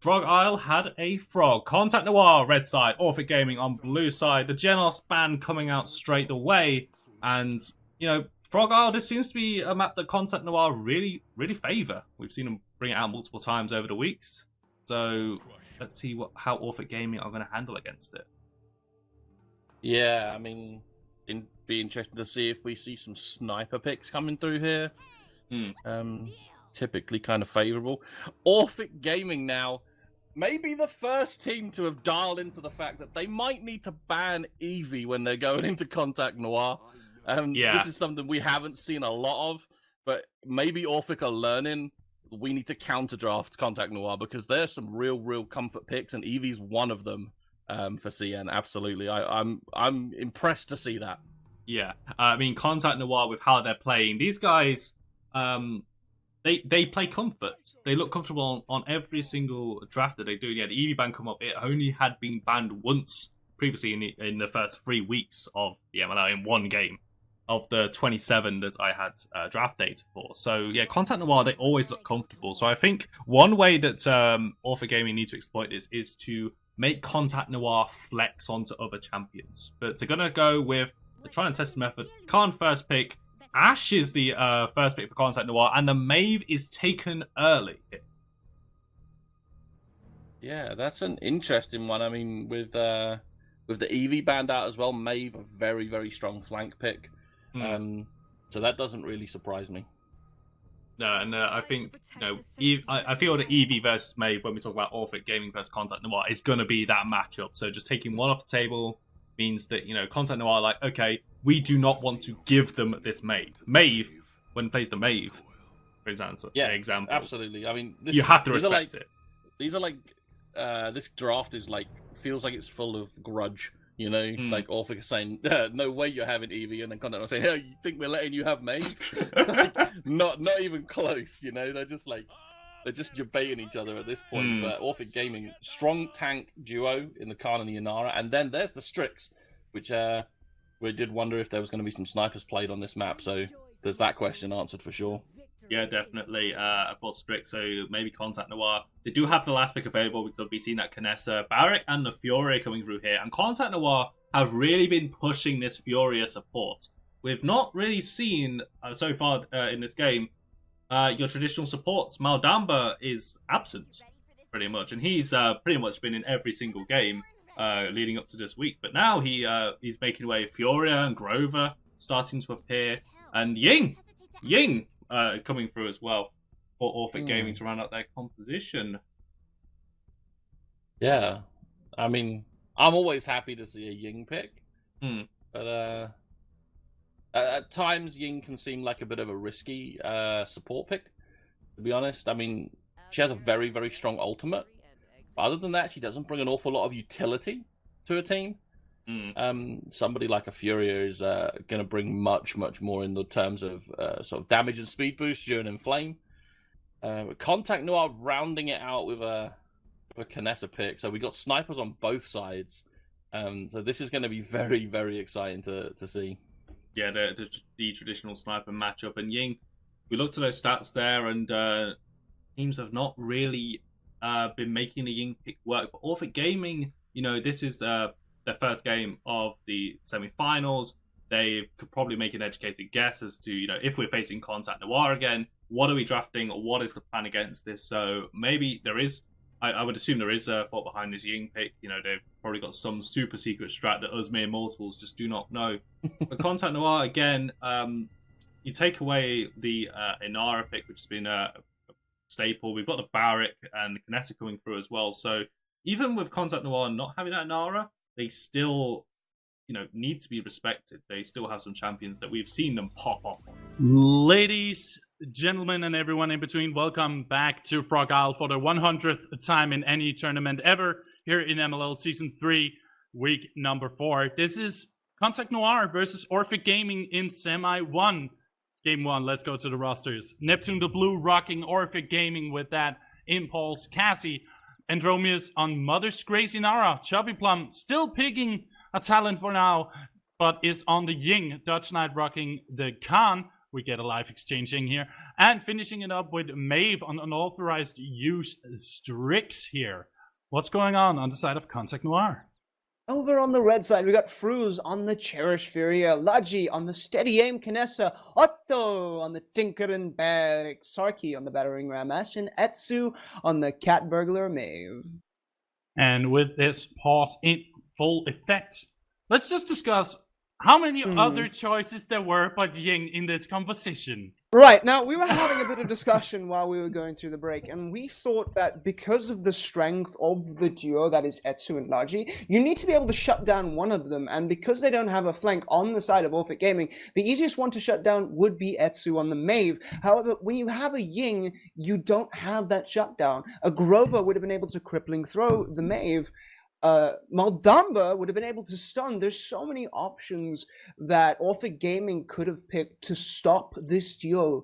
Frog Isle had a frog. Contact Noir, red side. Orphic Gaming on blue side. The Genos band coming out straight away. And, Frog Isle, this seems to be a map that Contact Noir really, really favour. We've seen them bring it out multiple times over the weeks. So, let's see how Orphic Gaming are going to handle against it. Yeah, I mean, it'd be interesting to see if we see some sniper picks coming through here. Typically kind of favourable. Orphic Gaming now may be the first team to have dialed into the fact that they might need to ban Eevee when they're going into Contact Noir. This is something we haven't seen a lot of, but maybe Orphic are learning we need to counter-draft Contact Noir because there's some real comfort picks, and Eevee's one of them for CN. Absolutely, I'm impressed to see that. Yeah, I mean, Contact Noir with how they're playing, these guys, they play comfort. They look comfortable on every single draft that they do. Yeah, the Eevee ban come up. It only had been banned once previously in the first 3 weeks of the MLL in one game of the 27 that I had draft data for. So yeah, Contact Noir, they always look comfortable. So I think one way that Orphic Gaming need to exploit this is to make Contact Noir flex onto other champions. But they're gonna go with the try and test method. Khan first pick. Ash is the first pick for Contact Noir, and the Maeve is taken early. Yeah, that's an interesting one. I mean, with the Eevee banned out as well, Maeve a very strong flank pick. So that doesn't really surprise me. No, and I think I feel that Eevee versus Maeve, when we talk about Orphic Gaming versus Contact Noir, is going to be that matchup. So just taking one off the table means that Contact Noir are like, okay, we do not want to give them this Maeve. Maeve, when it plays the Maeve, for example, absolutely. I mean, you have to respect it. These are like this draft is like feels like it's full of grudge. Like Orphic is saying, no way you're having Eevee, and then Contact Noir saying, hey, you think we're letting you have Maeve? not even close. They're just debating each other at this point. But Orphic Gaming, strong tank duo in the Khan and the Inara, and then there's the Strix, which we did wonder if there was going to be some snipers played on this map. So there's that question answered for sure. Yeah, definitely. Of course, Strix, so maybe Contact Noir. They do have the last pick available. We could be seeing that Kinessa, Barrack, and the Furia coming through here. And Contact Noir have really been pushing this Furia support. We've not really seen, so far in this game, your traditional supports. Maldamba is absent, pretty much. And he's pretty much been in every single game leading up to this week. But now he's making way. Furia and Grover starting to appear. And Ying! Coming through as well for Orphic Gaming to round out their composition. Yeah, I mean, I'm always happy to see a Ying pick, but at times Ying can seem like a bit of a risky support pick, to be honest. I mean, she has a very strong ultimate. But other than that, she doesn't bring an awful lot of utility to a team. Somebody like a Furia is going to bring much more in the terms of sort of damage and speed boost during Inflame. Contact Noir rounding it out with a Kinessa pick. So we got snipers on both sides. So this is going to be very exciting to see. Yeah, the traditional sniper matchup. And Ying, we looked at those stats there, and teams have not really been making the Ying pick work. But Orphic Gaming, this is their first game of the semi-finals. They could probably make an educated guess as to, if we're facing Contact Noir again, what are we drafting, or what is the plan against this? So maybe there is, I would assume there is a thought behind this Ying pick. They've probably got some super secret strat that us mere mortals just do not know. But Contact Noir, again, you take away the Inara pick, which has been a staple. We've got the Barrack and the Kinessa coming through as well. So even with Contact Noir not having that Inara, they still, need to be respected. They still have some champions that we've seen them pop off on. Ladies, gentlemen, and everyone in between, welcome back to Frog Isle for the 100th time in any tournament ever here in MLL Season 3, week number 4. This is Contact Noir versus Orphic Gaming in Semi 1. Game 1, let's go to the rosters. Neptune the Blue rocking Orphic Gaming with that Impulse. Cassie, Andromeus on Mother's Grace Inara. Chubby Plum still picking a talent for now, but is on the Ying. Dutch Knight rocking the Khan. We get a live exchanging here. And finishing it up with Maeve on unauthorized use Strix here. What's going on the side of Contact Noir? Over on the red side, we got Fruz on the Cherish Furia, Laji on the Steady Aim Kinessa, Otto on the Tinker and Barrack, Sarki on the Battering Ram Ash, and Etsu on the Cat Burglar Maeve. And with this pause in full effect, let's just discuss how many other choices there were but Ying in this composition. Right, now we were having a bit of discussion while we were going through the break, and we thought that because of the strength of the duo that is Etsu and Laji, you need to be able to shut down one of them, and because they don't have a flank on the side of Orphic Gaming, the easiest one to shut down would be Etsu on the Maeve. However, when you have a Ying, you don't have that shutdown. A Grover would have been able to crippling throw the Maeve. Maldamba would have been able to stun. There's so many options that Orphic Gaming could have picked to stop this duo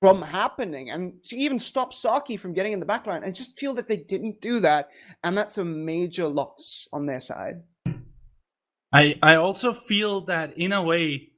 from happening and to even stop Saki from getting in the backline. I just feel that they didn't do that, and that's a major loss on their side. I also feel that in a way,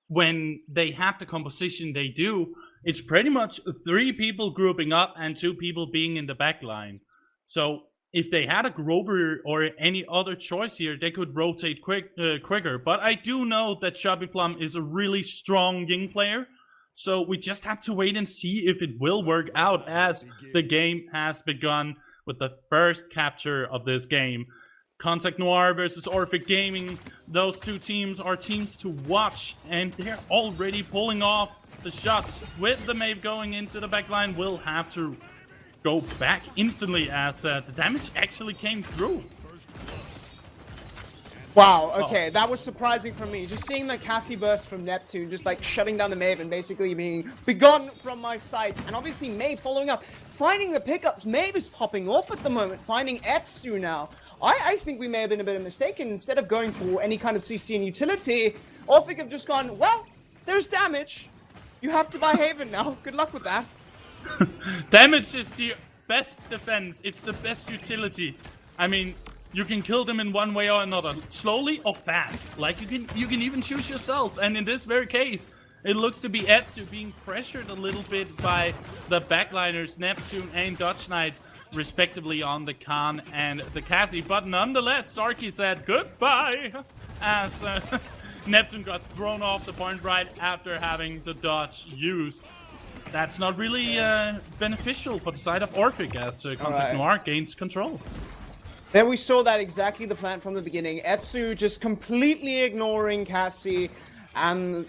when they have the composition they do, it's pretty much 3 people grouping up and 2 people being in the backline. So if they had a Grover or any other choice here, they could rotate quicker. But I do know that Chubby Plum is a really strong Ying player, so we just have to wait and see if it will work out as the game has begun with the first capture of this game. Contact Noir versus Orphic Gaming, those 2 teams are teams to watch, and they're already pulling off the shots. With the Maeve going into the backline, we'll have to go back instantly as the damage actually came through. Wow, okay, that was surprising for me. Just seeing the Cassie burst from Neptune, just like shutting down the Maeve and basically being begone from my sight. And obviously Maeve following up, finding the pickups. Maeve is popping off at the moment, finding Etsu now. I think we may have been a bit mistaken. Instead of going for any kind of CC and utility, Orphic have just gone, well, there's damage. You have to buy Haven now. Good luck with that. Damage is the best defense. It's the best utility. I mean, you can kill them in one way or another, slowly or fast. Like you can even choose yourself. And in this very case, it looks to be Etsu being pressured a little bit by the backliners Neptune and Dutch Knight, respectively, on the Khan and the Cassie. But nonetheless, Sarki said goodbye as Neptune got thrown off the point right after having the dodge used. That's not really beneficial for the side of Orphic as Contact Noir gains control. There we saw that exactly the plan from the beginning. Etsu just completely ignoring Cassie and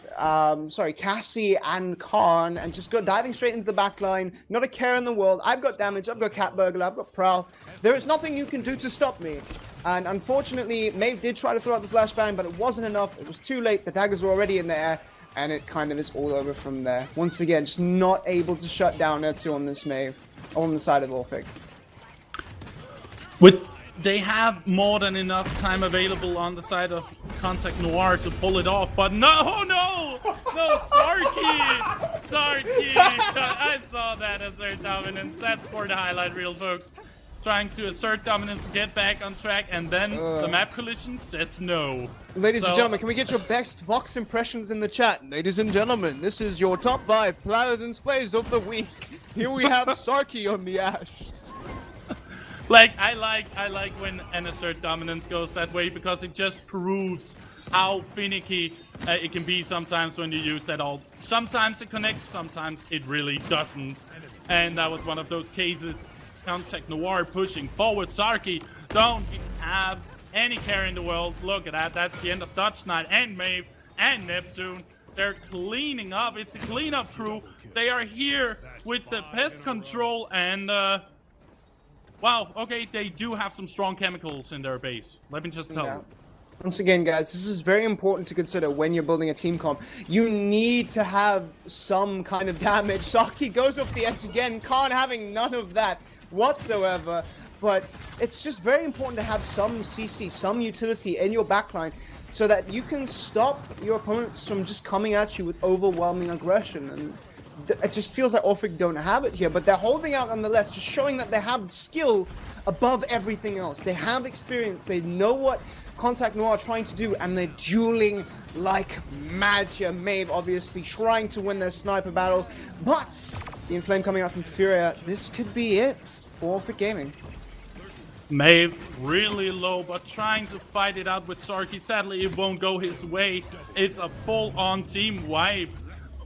Cassie and Khan, and just diving straight into the back line. Not a care in the world. I've got damage, I've got Cat Burglar, I've got Prowl. There is nothing you can do to stop me. And unfortunately, Maeve did try to throw out the flashbang, but it wasn't enough. It was too late. The daggers were already in the air. And it kind of is all over from there. Once again, just not able to shut down Etsu on this Maeve, on the side of Orphic. They have more than enough time available on the side of Contact Noir to pull it off, but no, Sarki! I saw that assert dominance. That's for the highlight reel, folks. Trying to assert dominance to get back on track, and then the map collision says no. Ladies and gentlemen, can we get your best Vox impressions in the chat? Ladies and gentlemen, this is your top 5 Paladins plays of the week. Here we have Sarki on the Ash. I like when an assert dominance goes that way, because it just proves how finicky it can be sometimes when you use that ult. Sometimes it connects, sometimes it really doesn't. And that was one of those cases. Contact Noir pushing forward. Sarki don't have any care in the world. Look at that. That's the end of Dutch Knight and Maeve and Neptune. They're cleaning up. It's a cleanup crew. They are here with the pest control and wow, okay, they do have some strong chemicals in their base. Let me just tell you. Once again, guys, this is very important to consider when you're building a team comp. You need to have some kind of damage. Saki goes off the edge again. Khan having none of that whatsoever. But it's just very important to have some CC, some utility in your backline so that you can stop your opponents from just coming at you with overwhelming aggression. And it just feels like Orphic don't have it here, but they're holding out nonetheless, just showing that they have skill above everything else. They have experience. They know what Contact Noir are trying to do, and they're dueling like mad here. Maeve obviously trying to win their sniper battle, but the Inflame coming out from Furia, this could be it for Orphic Gaming. Maeve really low, but trying to fight it out with Sarky. Sadly, it won't go his way. It's a full-on team wipe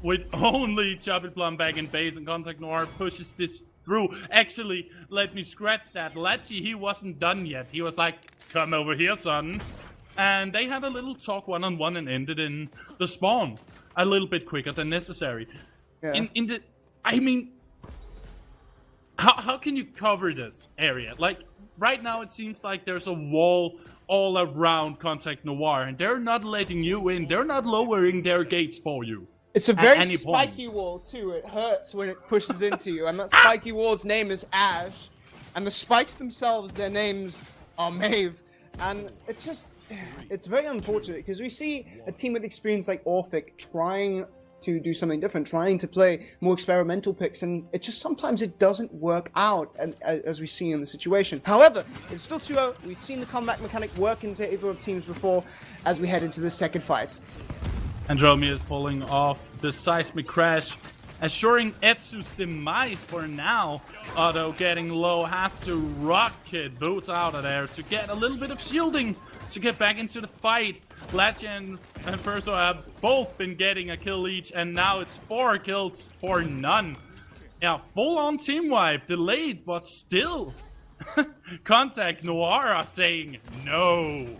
with only Chubby Plum back in base, and Contact Noir pushes this through. Actually, let me scratch that. Latchy, he wasn't done yet. He was like, come over here, son. And they had a little talk one-on-one and ended in the spawn a little bit quicker than necessary. Yeah. I mean, how can you cover this area? Like, right now it seems like there's a wall all around Contact Noir, and they're not letting you in. They're not lowering their gates for you. It's a very spiky wall too. It hurts when it pushes into you, and that spiky wall's name is Ash, and the spikes themselves, their names are Maeve, and it's very unfortunate because we see a team with experience like Orphic trying to do something different, trying to play more experimental picks, and it just sometimes it doesn't work out, and as we see in the situation. However, it's still 2-0. We've seen the comeback mechanic work in favor of teams before as we head into the second fight. Andromeda is pulling off the seismic crash, assuring Etsu's demise for now. Otto getting low, has to rocket boots out of there to get a little bit of shielding to get back into the fight. Latch and Verso have both been getting a kill each, and now it's 4 kills for none. Yeah, full-on team wipe, delayed, but still. Contact Noir are saying no.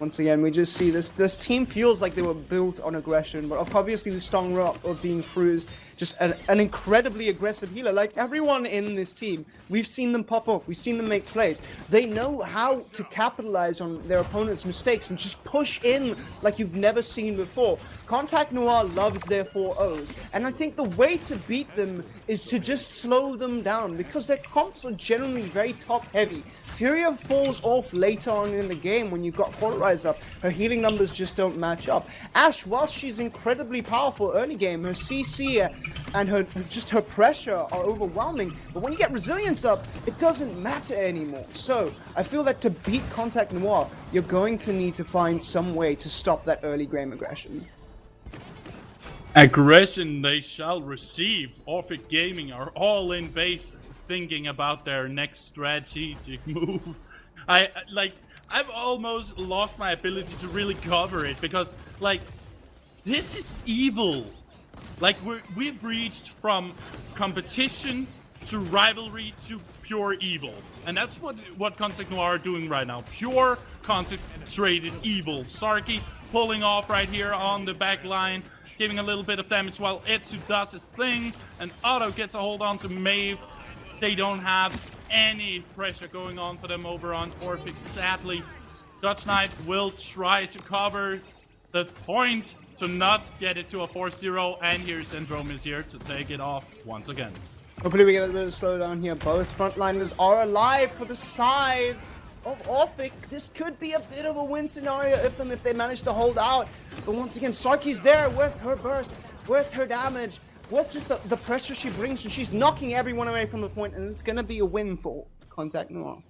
Once again, we just see this team feels like they were built on aggression, but obviously the strong rock of being through is just an incredibly aggressive healer. Like everyone in this team, we've seen them pop up, we've seen them make plays. They know how to capitalize on their opponent's mistakes and just push in like you've never seen before. Contact Noir loves their 4-0s, and I think the way to beat them is to just slow them down because their comps are generally very top-heavy. Furia falls off later on in the game when you've got Polarize up. Her healing numbers just don't match up. Ash, whilst she's incredibly powerful early game, her CC and her pressure are overwhelming. But when you get Resilience up, it doesn't matter anymore. So I feel that to beat Contact Noir, you're going to need to find some way to stop that early game aggression. Aggression they shall receive. Orphic Gaming are all in base, thinking about their next strategic move. I've almost lost my ability to really cover it because, like, this is evil. Like, we've reached from competition to rivalry to pure evil, and that's what Contact Noir are doing right now. Pure concentrated evil. Sarky pulling off right here on the back line, giving a little bit of damage while Etsu does his thing, and Otto gets a hold on to Maeve. They don't have any pressure going on for them over on Orphic, sadly. Dutch Knight will try to cover the point to not get it to a 4-0, and here's Andromeda's here to take it off once again. Hopefully we get a bit of slowdown here. Both frontliners are alive for the side of Orphic. This could be a bit of a win scenario if they manage to hold out. But once again, Sarky's there with her burst, with her damage, with just the pressure she brings, and she's knocking everyone away from the point, and it's going to be a win for Contact Noir.